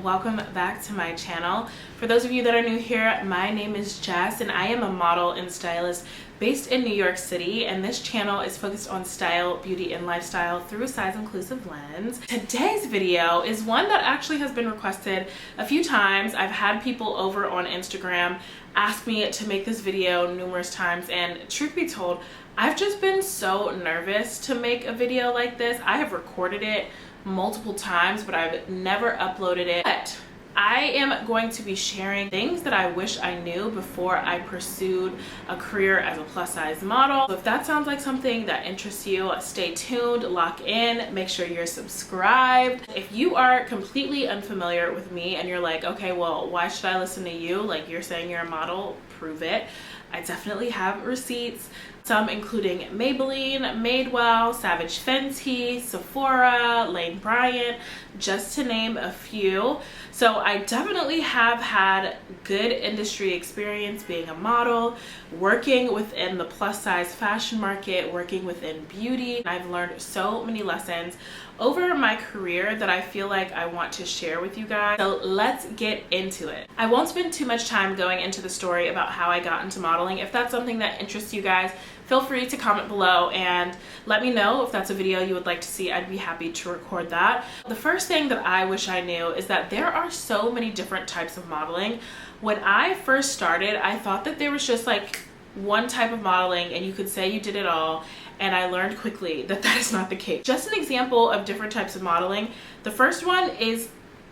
Welcome back to my channel. For those of you that are new here, my name is Jess and I am a model and stylist based in New York City, and this channel is focused on style, beauty, and lifestyle through a size inclusive lens. Today's video is one that actually has been requested a few times. I've had people over on Instagram ask me to make this video numerous times, and truth be told, I've just been so nervous to make a video like this. I have recorded it multiple times, but I've never uploaded it. But I am going to be sharing things that I wish I knew before I pursued a career as a plus size model. So if that sounds like something that interests you, stay tuned, lock in, make sure you're subscribed. If you are completely unfamiliar with me and you're like, okay, well, why should I listen to you? Like, you're saying you're a model, prove it. I definitely have receipts, some including Maybelline, Madewell, Savage Fenty, Sephora, Lane Bryant, just to name a few. So I definitely have had good industry experience being a model, working within the plus size fashion market, working within beauty. I've learned so many lessons over my career that I feel like I want to share with you guys. So let's get into it. I won't spend too much time going into the story about how I got into modeling. If that's something that interests you guys, feel free to comment below and let me know if that's a video you would like to see. I'd be happy to record that. The first thing that I wish I knew is that there are so many different types of modeling. When I first started, I thought that there was just like one type of modeling and you could say you did it all, and I learned quickly that that is not the case. Just an example of different types of modeling. The first one is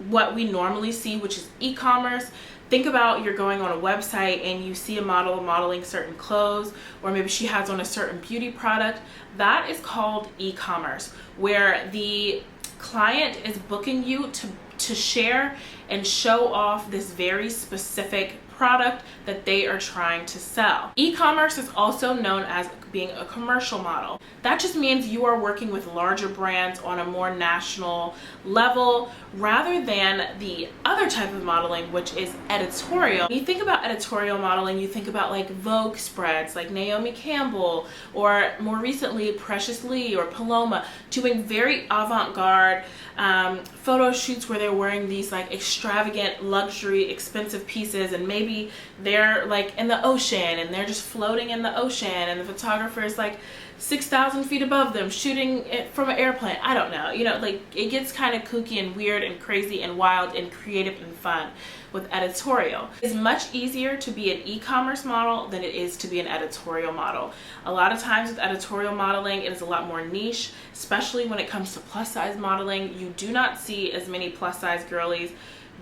what we normally see, which is e-commerce. Think about you're going on a website and you see a model modeling certain clothes, or maybe she has on a certain beauty product. That is called e-commerce, where the client is booking you to share and show off this very specific product that they are trying to sell. E-commerce is also known as being a commercial model. That just means you are working with larger brands on a more national level rather than the other type of modeling, which is editorial. When you think about editorial modeling, you think about like Vogue spreads like Naomi Campbell, or more recently Precious Lee or Paloma, doing very avant-garde photo shoots where they're wearing these like extravagant luxury expensive pieces, and maybe they're like in the ocean and they're just floating in the ocean and the photographer is like 6,000 feet above them shooting it from an airplane. I don't know, you know, like it gets kind of kooky and weird and crazy and wild and creative and fun with editorial. It's much easier to be an e-commerce model than it is to be an editorial model. A lot of times with editorial modeling, it is a lot more niche, especially when it comes to plus size modeling. You do not see as many plus size girlies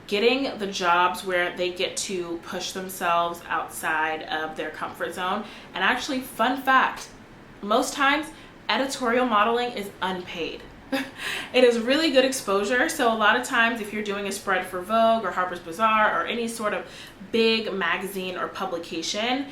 getting the jobs where they get to push themselves outside of their comfort zone. And actually, fun fact, most times editorial modeling is unpaid. It is really good exposure. So a lot of times if you're doing a spread for Vogue or Harper's Bazaar or any sort of big magazine or publication,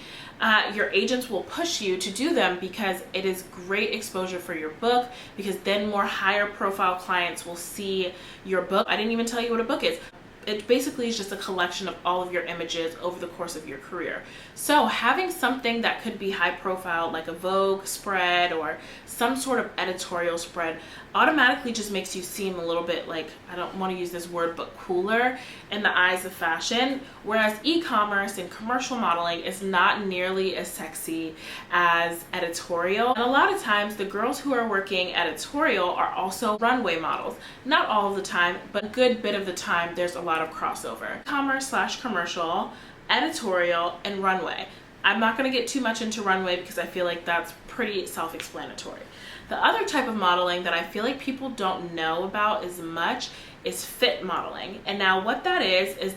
your agents will push you to do them because it is great exposure for your book, because then more higher profile clients will see your book. I didn't even tell you what a book is. It basically is just a collection of all of your images over the course of your career. So having something that could be high profile, like a Vogue spread or some sort of editorial spread, automatically just makes you seem a little bit like, I don't want to use this word, but cooler in the eyes of fashion. Whereas e-commerce and commercial modeling is not nearly as sexy as editorial. And a lot of times the girls who are working editorial are also runway models. Not all of the time, but a good bit of the time there's a lot of crossover. E-commerce/commercial, editorial, and runway. I'm not going to get too much into runway because I feel like that's pretty self-explanatory. The other type of modeling that I feel like people don't know about as much is fit modeling. And now what that is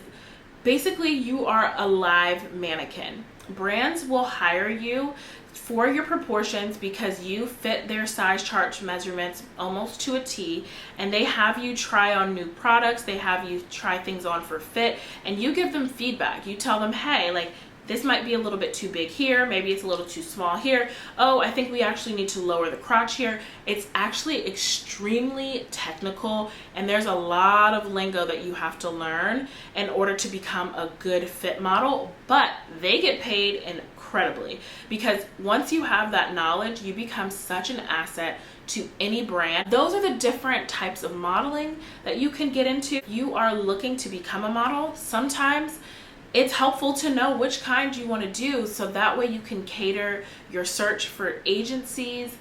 basically you are a live mannequin. Brands will hire you for your proportions because you fit their size chart measurements almost to a T, and they have you try on new products, they have you try things on for fit, and you give them feedback. You tell them, hey, like, this might be a little bit too big here, maybe it's a little too small here. Oh, I think we actually need to lower the crotch here. It's actually extremely technical, and there's a lot of lingo that you have to learn in order to become a good fit model, but they get paid in incredibly, because once you have that knowledge, you become such an asset to any brand. Those are the different types of modeling that you can get into. If you are looking to become a model, sometimes it's helpful to know which kind you want to do, so that way you can cater your search for agencies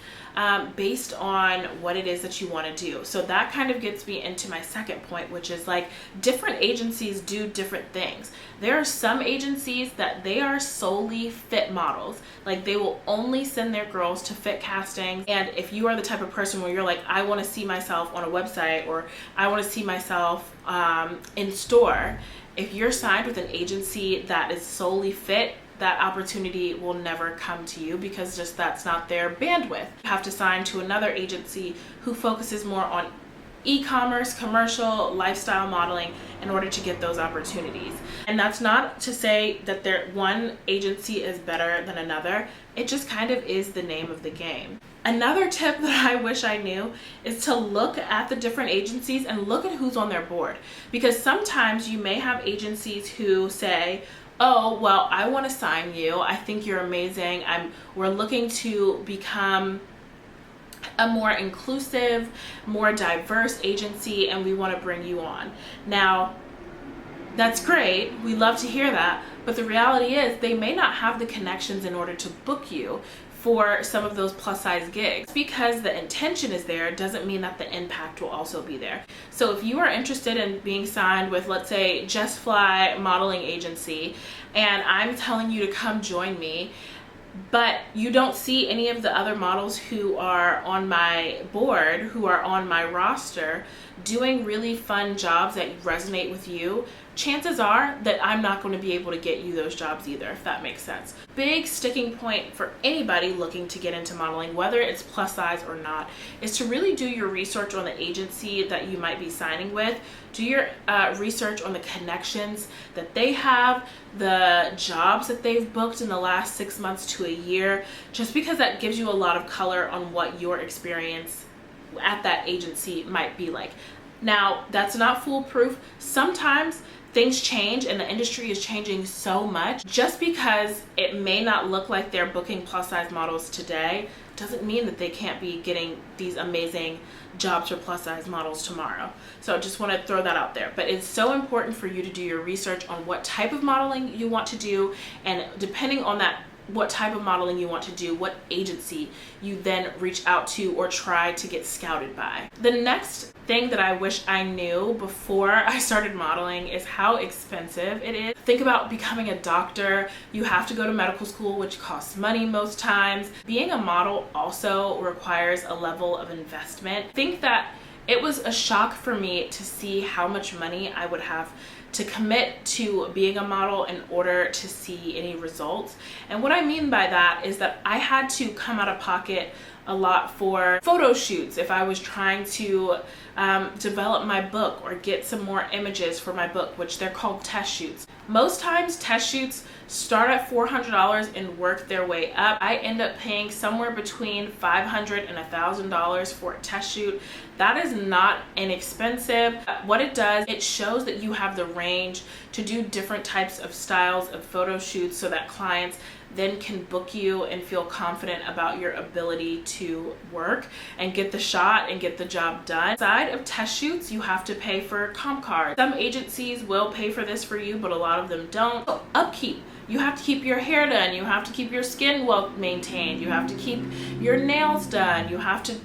based on what it is that you want to do. So that kind of gets me into my second point, which is like different agencies do different things. There are some agencies that they are solely fit models. Like they will only send their girls to fit castings. And if you are the type of person where you're like, I want to see myself on a website, or I want to see myself in store, if you're signed with an agency that is solely fit, that opportunity will never come to you, because just that's not their bandwidth. You have to sign to another agency who focuses more on e-commerce, commercial, lifestyle modeling in order to get those opportunities. And that's not to say that one agency is better than another. It just kind of is the name of the game. Another tip that I wish I knew is to look at the different agencies and look at who's on their board. Because sometimes you may have agencies who say, oh, well, I want to sign you. I think you're amazing. We're looking to become a more inclusive, more diverse agency, and we want to bring you on. Now, that's great. We love to hear that. But the reality is they may not have the connections in order to book you for some of those plus size gigs. Because the intention is there doesn't mean that the impact will also be there. So if you are interested in being signed with, let's say, Just Fly modeling agency, and I'm telling you to come join me, but you don't see any of the other models who are on my board, who are on my roster, doing really fun jobs that resonate with you, chances are that I'm not going to be able to get you those jobs either, if that makes sense. Big sticking point for anybody looking to get into modeling, whether it's plus size or not, is to really do your research on the agency that you might be signing with. Do your research on the connections that they have, the jobs that they've booked in the last 6 months to a year, just because that gives you a lot of color on what your experience at that agency might be like. Now, that's not foolproof. Sometimes things change and the industry is changing so much. Just because it may not look like they're booking plus size models today doesn't mean that they can't be getting these amazing jobs for plus size models tomorrow. So I just want to throw that out there. But it's so important for you to do your research on what type of modeling you want to do, and depending on that, what type of modeling you want to do, what agency you then reach out to or try to get scouted by. The next thing that I wish I knew before I started modeling is how expensive it is. Think about becoming a doctor. You have to go to medical school, which costs money most times. Being a model also requires a level of investment. Think that it was a shock for me to see how much money I would have to commit to being a model in order to see any results. And what I mean by that is that I had to come out of pocket a lot for photo shoots if I was trying to develop my book or get some more images for my book, which they're called test shoots. Most times test shoots start at $400 and work their way up. I end up paying somewhere between $500 and $1,000 for a test shoot. That is not inexpensive. What it does, it shows that you have the range to do different types of styles of photo shoots, so that clients then can book you and feel confident about your ability to work and get the shot and get the job done. Aside of test shoots, you have to pay for comp cards. Some agencies will pay for this for you, but a lot of them don't. So, upkeep. You have to keep your hair done. You have to keep your skin well maintained. You have to keep your nails done. You have to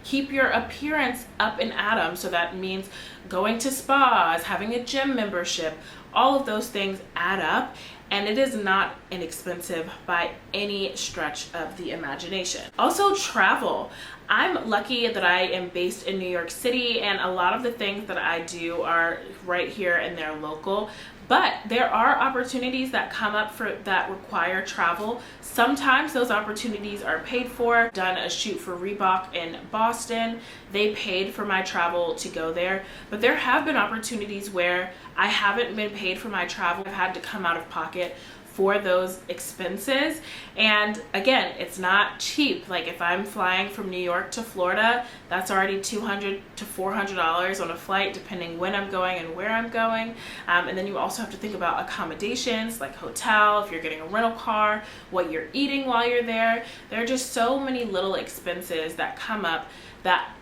keep your appearance up and at 'em. So that means going to spas, having a gym membership. All of those things add up, and it is not inexpensive by any stretch of the imagination. Also, travel. I'm lucky that I am based in New York City, and a lot of the things that I do are right here and they're local. But there are opportunities that come up that require travel. Sometimes those opportunities are paid for. Done a shoot for Reebok in Boston. They paid for my travel to go there. But there have been opportunities where I haven't been paid for my travel. I've had to come out of pocket for those expenses. And again, it's not cheap. Like if I'm flying from New York to Florida, that's already $200 to $400 on a flight, depending when I'm going and where I'm going. And then you also have to think about accommodations like hotel, if you're getting a rental car, what you're eating while you're there. There are just so many little expenses that come up that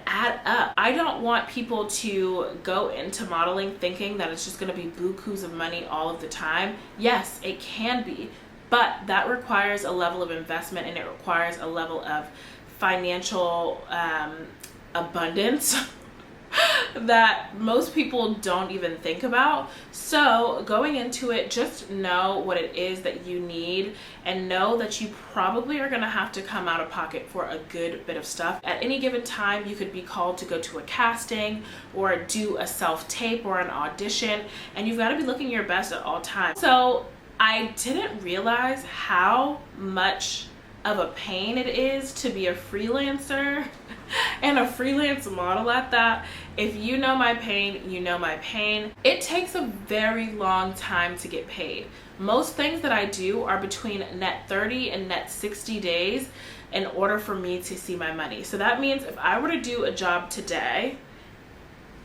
add up. I don't want people to go into modeling thinking that it's just going to be bukus of money all of the time. Yes, it can be, but that requires a level of investment, and it requires a level of financial abundance that most people don't even think about. So going into it, just know what it is that you need, and know that you probably are going to have to come out of pocket for a good bit of stuff. At any given time, you could be called to go to a casting or do a self-tape or an audition, and you've got to be looking your best at all times. So I didn't realize how much of a pain it is to be a freelancer and a freelance model at that. If you know my pain, you know my pain. It takes a very long time to get paid. Most things that I do are between net 30 and net 60 days in order for me to see my money. So that means if I were to do a job today,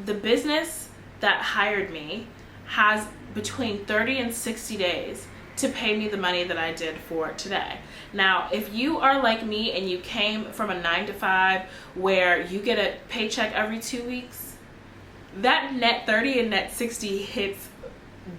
the business that hired me has between 30 and 60 days to pay me the money that I did for today. Now, if you are like me and you came from a 9-to-5 where you get a paycheck every 2 weeks, that net 30 and net 60 hits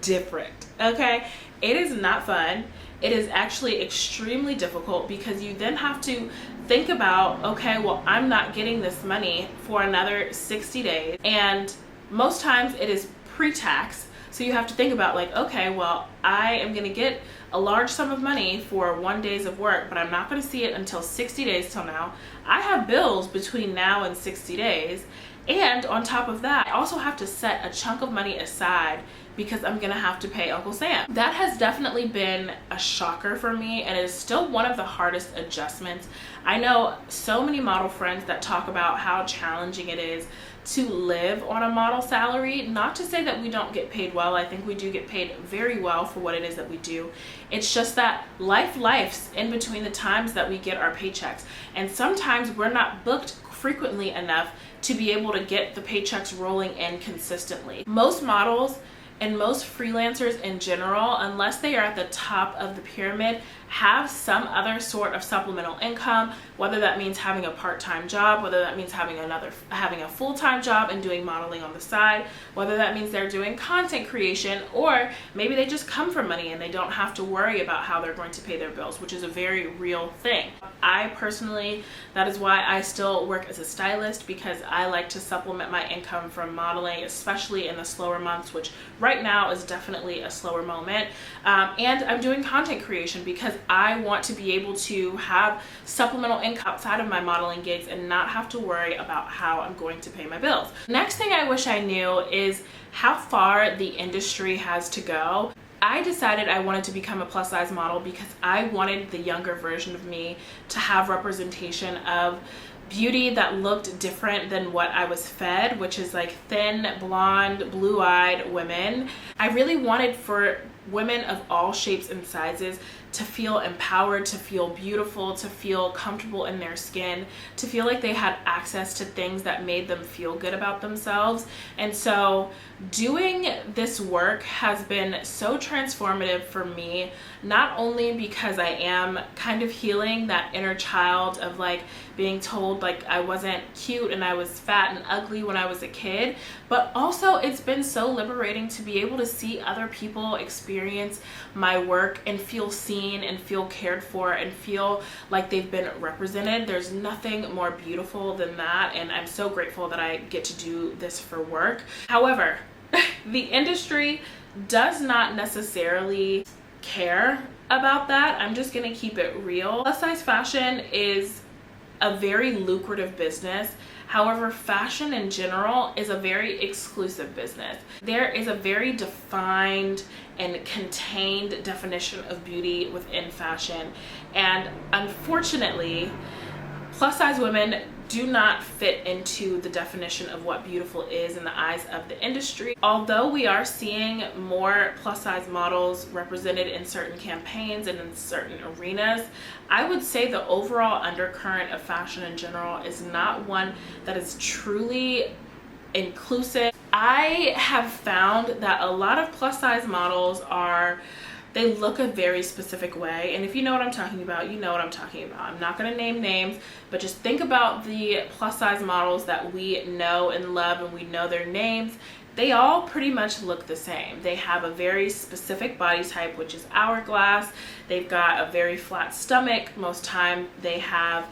different, okay? It is not fun. It is actually extremely difficult, because you then have to think about, okay, well, I'm not getting this money for another 60 days. And most times it is pre-tax. So you have to think about like, okay, well, I am going to get a large sum of money for 1 day of work, but I'm not going to see it until 60 days till now. I have bills between now and 60 days. And on top of that, I also have to set a chunk of money aside because I'm gonna have to pay Uncle Sam. That has definitely been a shocker for me, and it is still one of the hardest adjustments. I know so many model friends that talk about how challenging it is to live on a model salary. Not to say that we don't get paid well. I think we do get paid very well for what it is that we do. It's just that life's in between the times that we get our paychecks. And sometimes we're not booked frequently enough to be able to get the paychecks rolling in consistently. Most models and most freelancers in general, unless they are at the top of the pyramid, have some other sort of supplemental income, whether that means having a part-time job, whether that means having a full-time job and doing modeling on the side, whether that means they're doing content creation, or maybe they just come from money and they don't have to worry about how they're going to pay their bills, which is a very real thing. I personally, that is why I still work as a stylist, because I like to supplement my income from modeling, especially in the slower months, which right now is definitely a slower moment. And I'm doing content creation because I want to be able to have supplemental income outside of my modeling gigs and not have to worry about how I'm going to pay my bills. Next thing I wish I knew is how far the industry has to go. I decided I wanted to become a plus size model because I wanted the younger version of me to have representation of beauty that looked different than what I was fed, which is like thin, blonde, blue-eyed women. I really wanted for women of all shapes and sizes to feel empowered, to feel beautiful, to feel comfortable in their skin, to feel like they had access to things that made them feel good about themselves. And so doing this work has been so transformative for me, not only because I am kind of healing that inner child of like being told like I wasn't cute and I was fat and ugly when I was a kid, but also it's been so liberating to be able to see other people experience my work and feel seen and feel cared for and feel like they've been represented. There's nothing more beautiful than that, and I'm so grateful that I get to do this for work. However, the industry does not necessarily care about that. I'm just gonna keep it real. Plus size fashion is a very lucrative business. However, fashion in general is a very exclusive business. There is a very defined and contained definition of beauty within fashion. And unfortunately, plus size women do not fit into the definition of what beautiful is in the eyes of the industry. Although we are seeing more plus size models represented in certain campaigns and in certain arenas, I would say the overall undercurrent of fashion in general is not one that is truly inclusive. I have found that a lot of plus size models they look a very specific way, and if you know what I'm talking about, you know what I'm talking about. I'm not going to name names, but just think about the plus size models that we know and love, and we know their names. They all pretty much look the same. They have a very specific body type, which is hourglass. They've got a very flat stomach. Most time they have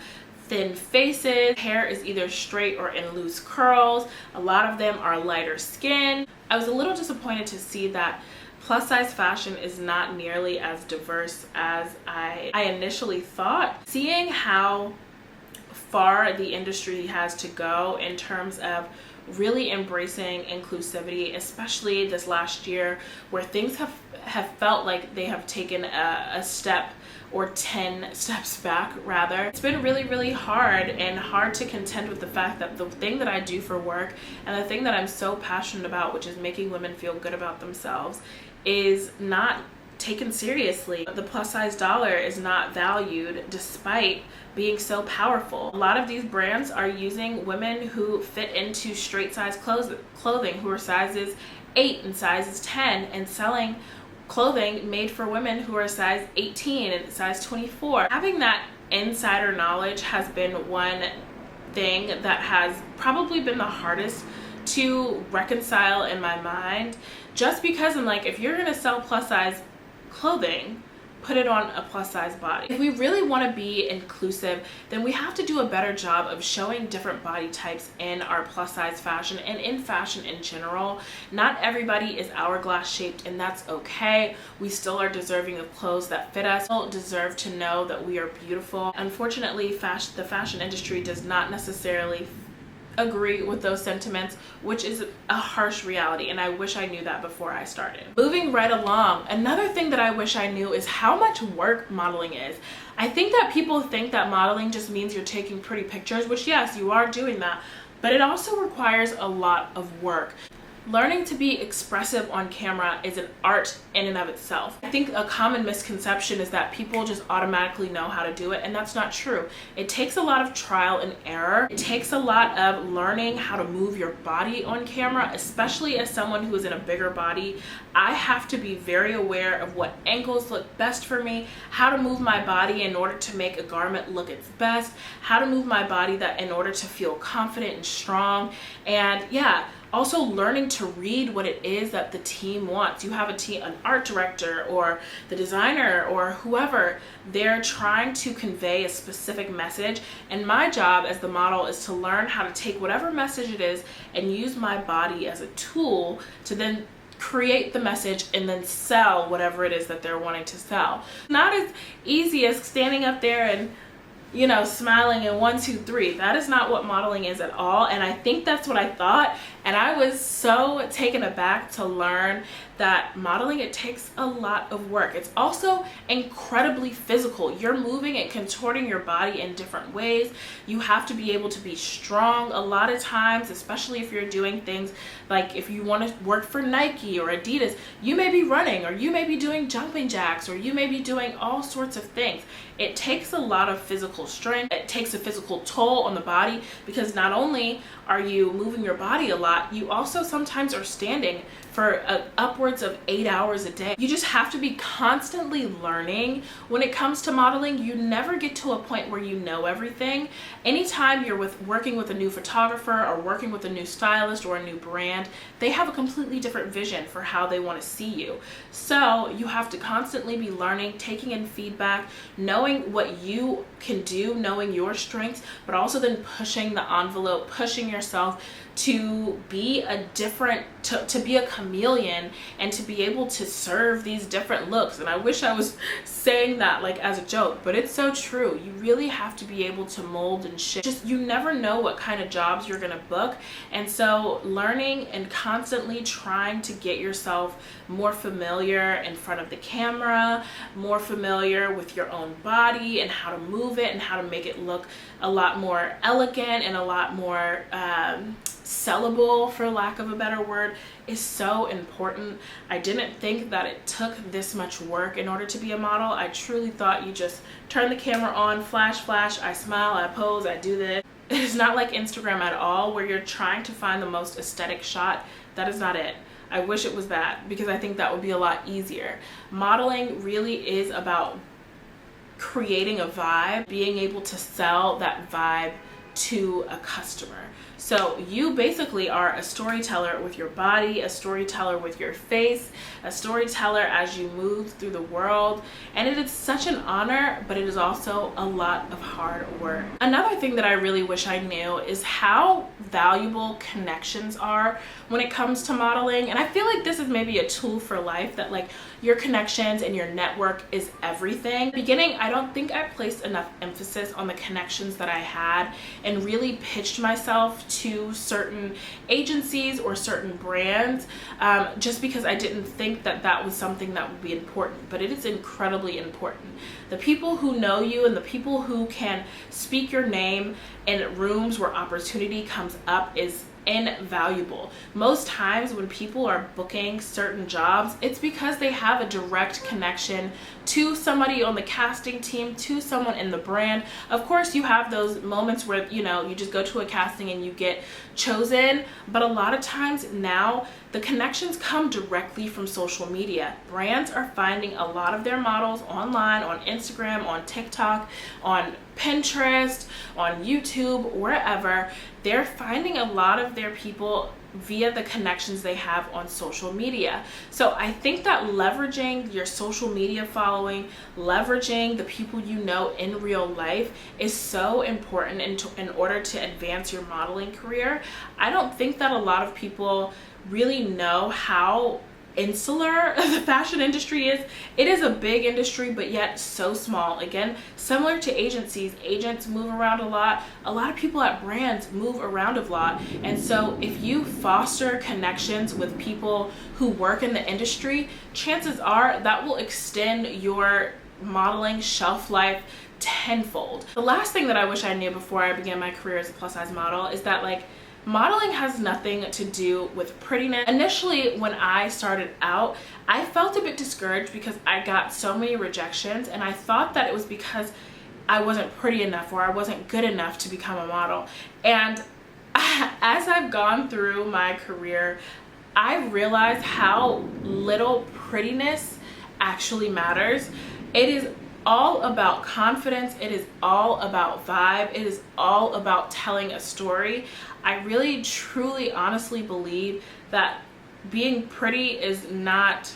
thin faces. Hair is either straight or in loose curls. A lot of them are lighter skin. I was a little disappointed to see that plus size fashion is not nearly as diverse as I initially thought. Seeing how far the industry has to go in terms of really embracing inclusivity, especially this last year where things have felt like they have taken a step or 10 steps back rather. It's been really hard to contend with the fact that the thing that I do for work and the thing that I'm so passionate about, which is making women feel good about themselves, is not taken seriously. The plus size dollar is not valued despite being so powerful. A lot of these brands are using women who fit into straight size clothing, who are sizes 8 and sizes 10, and selling clothing made for women who are size 18 and size 24. Having that insider knowledge has been one thing that has probably been the hardest to reconcile in my mind, just because I'm like, if you're gonna sell plus size clothing, put it on a plus size body. If we really want to be inclusive, then we have to do a better job of showing different body types in our plus size fashion and in fashion in general. Not everybody is hourglass shaped, and that's okay. We still are deserving of clothes that fit us. We still deserve to know that we are beautiful. Unfortunately, the fashion industry does not necessarily agree with those sentiments, which is a harsh reality, and I wish I knew that before I started. Moving right along, another thing that I wish I knew is how much work modeling is. I think that people think that modeling just means you're taking pretty pictures, which yes, you are doing that, but it also requires a lot of work. Learning to be expressive on camera is an art in and of itself. I think a common misconception is that people just automatically know how to do it, and that's not true. It takes a lot of trial and error. It takes a lot of learning how to move your body on camera, especially as someone who is in a bigger body. I have to be very aware of what angles look best for me, how to move my body in order to make a garment look its best, how to move my body in order to feel confident and strong, and yeah, also learning to read what it is that the team wants. You have a team, an art director or the designer or whoever, they're trying to convey a specific message, and my job as the model is to learn how to take whatever message it is and use my body as a tool to then create the message and then sell whatever it is that they're wanting to sell. Not as easy as standing up there and smiling in 1, 2, 3. That is not what modeling is at all. And I think that's what I thought. And I was so taken aback to learn that modeling, it takes a lot of work. It's also incredibly physical. You're moving and contorting your body in different ways. You have to be able to be strong a lot of times, especially if you're doing things like if you want to work for Nike or Adidas, you may be running, or you may be doing jumping jacks, or you may be doing all sorts of things. It takes a lot of physical strength. It takes a physical toll on the body, because not only are you moving your body a lot, you also sometimes are standing for upwards of 8 hours a day. You just have to be constantly learning. When it comes to modeling, you never get to a point where you know everything. Anytime you're working with a new photographer or working with a new stylist or a new brand, they have a completely different vision for how they want to see you. So you have to constantly be learning, taking in feedback, knowing what you can do, knowing your strengths, but also then pushing the envelope, pushing yourself to be a chameleon and to be able to serve these different looks. And I wish I was saying that like as a joke, but it's so true. You really have to be able to mold and shift. Just, you never know what kind of jobs you're gonna book. And so learning and constantly trying to get yourself more familiar in front of the camera, more familiar with your own body and how to move it and how to make it look a lot more elegant and a lot more sellable, for lack of a better word, is so important. I didn't think that it took this much work in order to be a model. I truly thought you just turn the camera on, flash, I smile, I pose, I do this. It's not like Instagram at all, where you're trying to find the most aesthetic shot. That is not it. I wish it was that, because I think that would be a lot easier. Modeling really is about creating a vibe, being able to sell that vibe to a customer. So you basically are a storyteller with your body, a storyteller with your face, a storyteller as you move through the world. And it is such an honor, but it is also a lot of hard work. Another thing that I really wish I knew is how valuable connections are when it comes to modeling. And I feel like this is maybe a tool for life, that like your connections and your network is everything. In the beginning, I don't think I placed enough emphasis on the connections that I had and really pitched myself to certain agencies or certain brands, just because I didn't think that that was something that would be important. But it is incredibly important. The people who know you and the people who can speak your name in rooms where opportunity comes up is invaluable. Most times when people are booking certain jobs, it's because they have a direct connection to somebody on the casting team, to someone in the brand. Of course, you have those moments where, you know, you just go to a casting and you get chosen, but a lot of times now the connections come directly from social media. Brands are finding a lot of their models online, on Instagram, on TikTok, on Pinterest, on YouTube, wherever. They're finding a lot of their people via the connections they have on social media. So I think that leveraging your social media following, leveraging the people you know in real life is so important in order to advance your modeling career. I don't think that a lot of people really know how insular the fashion industry is. It is a big industry, but yet so small. Again, similar to agencies, agents move around a lot. A lot of people at brands move around a lot. And so if you foster connections with people who work in the industry, chances are that will extend your modeling shelf life tenfold. The last thing that I wish I knew before I began my career as a plus size model is that like modeling has nothing to do with prettiness. Initially, when I started out, I felt a bit discouraged because I got so many rejections, and I thought that it was because I wasn't pretty enough or I wasn't good enough to become a model. And as I've gone through my career, I realized how little prettiness actually matters. It is all about confidence. It is all about vibe. It is all about telling a story. I really, truly, honestly believe that being pretty is not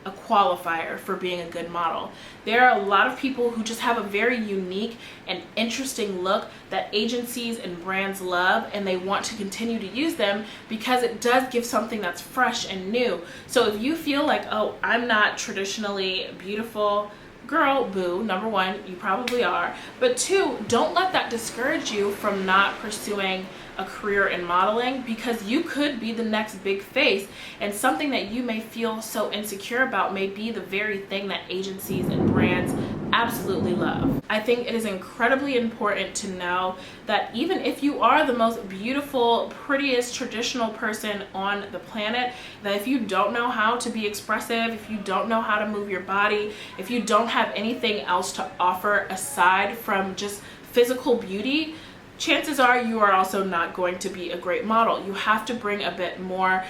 a qualifier for being a good model. There are a lot of people who just have a very unique and interesting look that agencies and brands love, and they want to continue to use them because it does give something that's fresh and new. So if you feel like, oh, I'm not traditionally beautiful, girl, boo. Number one, you probably are. But two, don't let that discourage you from not pursuing a career in modeling, because you could be the next big face, and something that you may feel so insecure about may be the very thing that agencies and brands absolutely love. I think it is incredibly important to know that even if you are the most beautiful, prettiest, traditional person on the planet, that if you don't know how to be expressive, if you don't know how to move your body, if you don't have anything else to offer aside from just physical beauty, chances are you are also not going to be a great model. You have to bring a bit more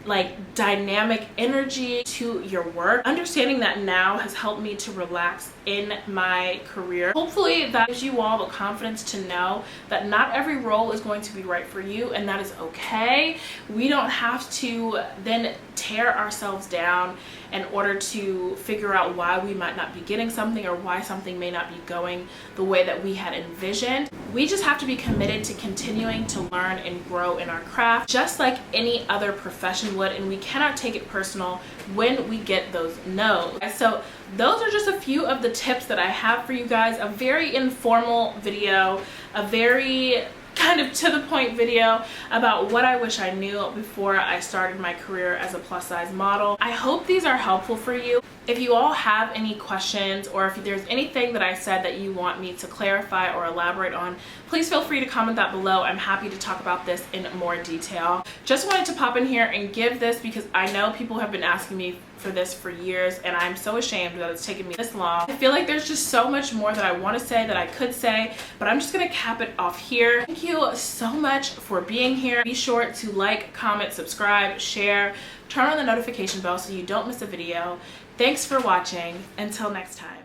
like dynamic energy to your work. Understanding that now has helped me to relax in my career. Hopefully that gives you all the confidence to know that not every role is going to be right for you, and that is okay. We don't have to then tear ourselves down in order to figure out why we might not be getting something or why something may not be going the way that we had envisioned. We just have to be committed to continuing to learn and grow in our craft. Just like any other profession would, and we cannot take it personal when we get those no's. So those are just a few of the tips that I have for you guys. A very informal video, a very kind of to the point video about what I wish I knew before I started my career as a plus size model. I hope these are helpful for you. If you all have any questions, or if there's anything that I said that you want me to clarify or elaborate on, please feel free to comment that below. I'm happy to talk about this in more detail. Just wanted to pop in here and give this because I know people have been asking me for this for years, and I'm so ashamed that it's taken me this long. I feel like there's just so much more that I want to say, that I could say, but I'm just gonna cap it off here. Thank you so much for being here. Be sure to like, comment, subscribe, share, turn on the notification bell so you don't miss a video. Thanks for watching. Until next time.